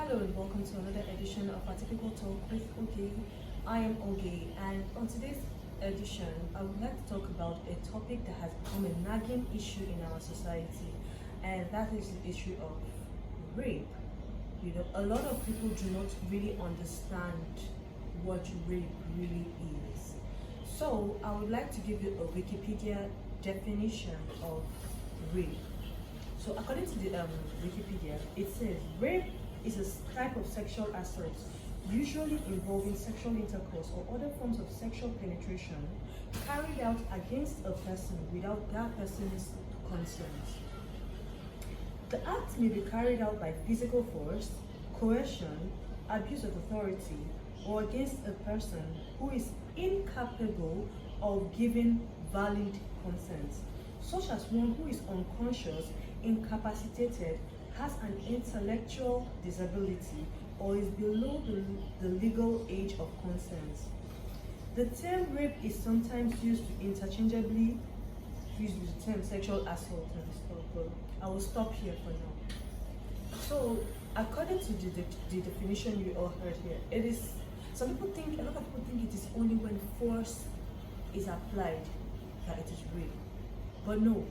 Hello and welcome to another edition of Atypical Talk with Oge. I am Oge, and on today's edition, I would like to talk about a topic that has become a nagging issue in our society, and that is the issue of rape. You know, a lot of people do not really understand what rape really is. So, I would like to give you a Wikipedia definition of rape. So, according to the Wikipedia, it says rape is a type of sexual assault, usually involving sexual intercourse or other forms of sexual penetration, carried out against a person without that person's consent. The act may be carried out by physical force, coercion, abuse of authority, or against a person who is incapable of giving valid consent, such as one who is unconscious, incapacitated, has an intellectual disability, or is below the legal age of consent. The term rape is sometimes used to interchangeably used with the term sexual assault and stuff, but I will stop here for now. So, according to the definition you all heard here, it is, a lot of people think it is only when force is applied that it is rape. But no.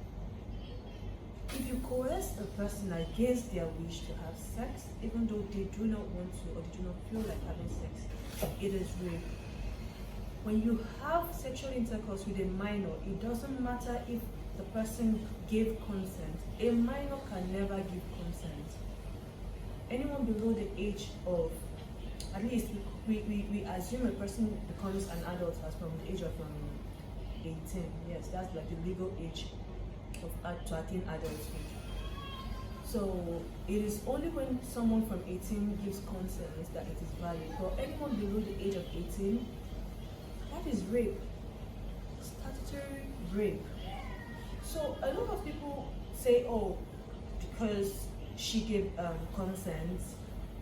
If you coerce a person against their wish to have sex, even though they do not want to or they do not feel like having sex, it is rape. When you have sexual intercourse with a minor, it doesn't matter if the person gave consent. A minor can never give consent. Anyone below the age of, at least we assume a person becomes an adult as from the age of 18. Yes, that's like the legal age to attain adulthood. So it is only when someone from 18 gives consent that it is valid. For anyone below the age of 18, that is rape, statutory rape. So a lot of people say, oh, because she gave consent,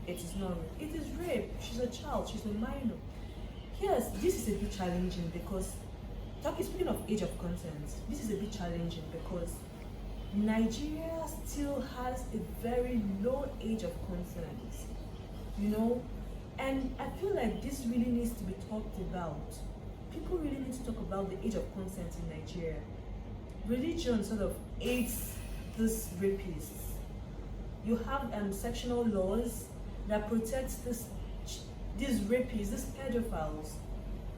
it is not rape. It is rape. She's a child. She's a minor. Yes, this is a bit challenging because speaking of age of consent, this is a bit challenging because Nigeria still has a very low age of consent, you know, and I feel like this really needs to be talked about. People really need to talk about the age of consent in Nigeria. Religion sort of aids these rapists. You have sectional laws that protect these rapists, these pedophiles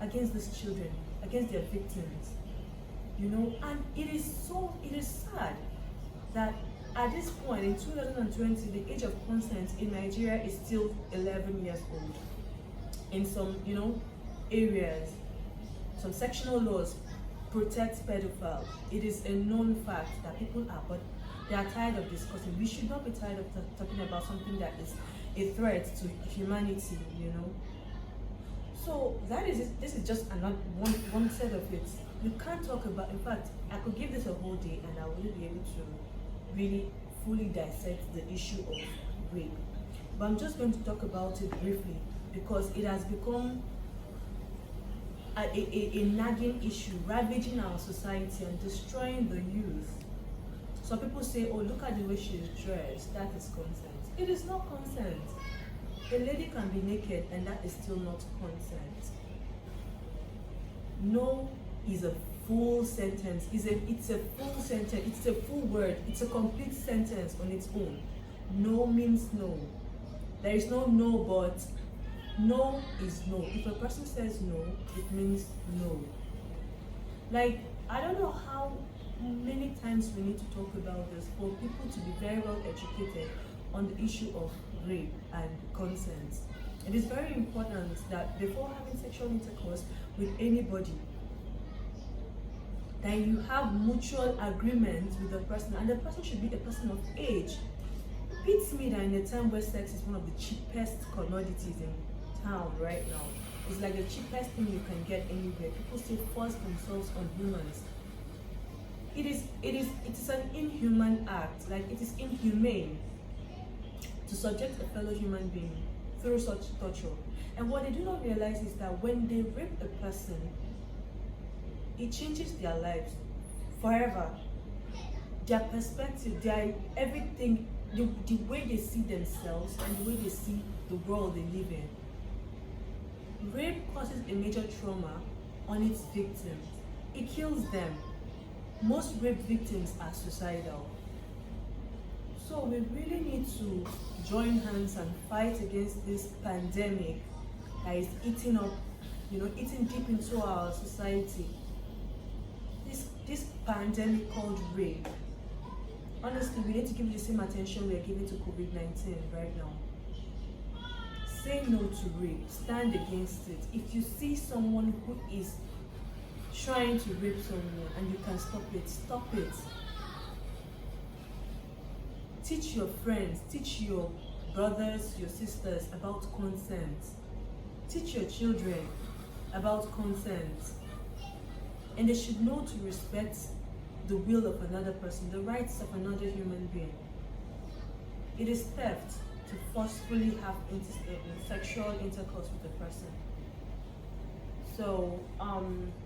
against these children, against their victims, you know. And it is sad that at this point in 2020, the age of consent in Nigeria is still 11 years old. In some, you know, areas, some sectional laws protect pedophiles. It is a known fact that people are, but they are tired of discussing. We should not be tired of talking about something that is a threat to humanity, you know. So that is it. This is just another one set of it. You can't talk about, in fact, I could give this a whole day and I wouldn't be able to really fully dissect the issue of rape. But I'm just going to talk about it briefly because it has become a nagging issue, ravaging our society and destroying the youth. Some people say, oh, look at the way she's dressed, that is consent. It is not consent. A lady can be naked and that is still not consent. No is a full sentence. It's a full sentence. It's a full word. It's a complete sentence on its own. No means no. There is no but. No is no. If a person says no, it means no. Like, I don't know how many times we need to talk about this for people to be very well educated on the issue of rape and consent. It is very important that before having sexual intercourse with anybody, that you have mutual agreement with the person, and the person should be a person of age. It beats me that in a time where sex is one of the cheapest commodities in town right now, it's like the cheapest thing you can get anywhere. People still force themselves on humans. It is an inhuman act. Like, it is inhumane to subject a fellow human being through such torture. And what they do not realize is that when they rape a person, it changes their lives forever. Their perspective, their everything the way they see themselves and the way they see the world they live in. Rape causes a major trauma on its victims. It kills them. Most rape victims are suicidal. So we really need to join hands and fight against this pandemic that is eating up, eating deep into our society. This pandemic called rape. Honestly, we need to give it the same attention we are giving to COVID-19 right now. Say no to rape. Stand against it. If you see someone who is trying to rape someone and you can stop it, stop it. Teach your friends, teach your brothers, your sisters about consent. Teach your children about consent. And they should know to respect the will of another person, the rights of another human being. It is theft to forcefully have sexual intercourse with a person. So,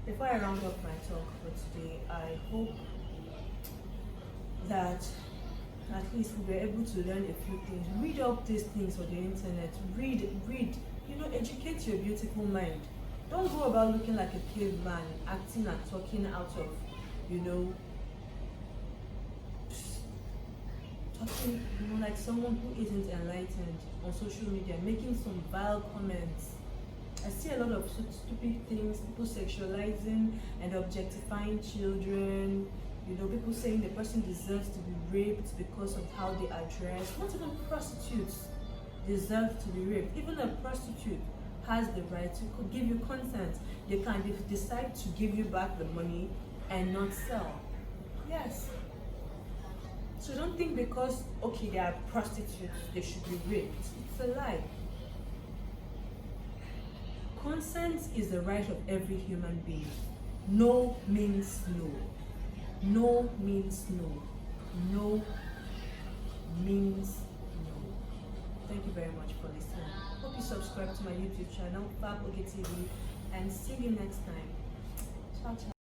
before I round up my talk for today, I hope that at least we were able to learn a few things. Read up these things on the internet. Read. Educate your beautiful mind. Don't go about looking like a caveman, acting and talking out of, talking, like someone who isn't enlightened on social media, making some vile comments. I see a lot of stupid things, people sexualizing and objectifying children, people saying the person deserves to be raped because of how they are dressed. Not even prostitutes deserve to be raped. Even a prostitute has the right to give you consent. They can decide to give you back the money and not sell. Yes. So don't think because, they are prostitutes, they should be raped. It's a lie. Consent is the right of every human being. No means no. No means no. No means no. Thank you very much for listening. Hope you subscribe to my YouTube channel, Fab Oge TV, and see you next time. Ciao, ciao.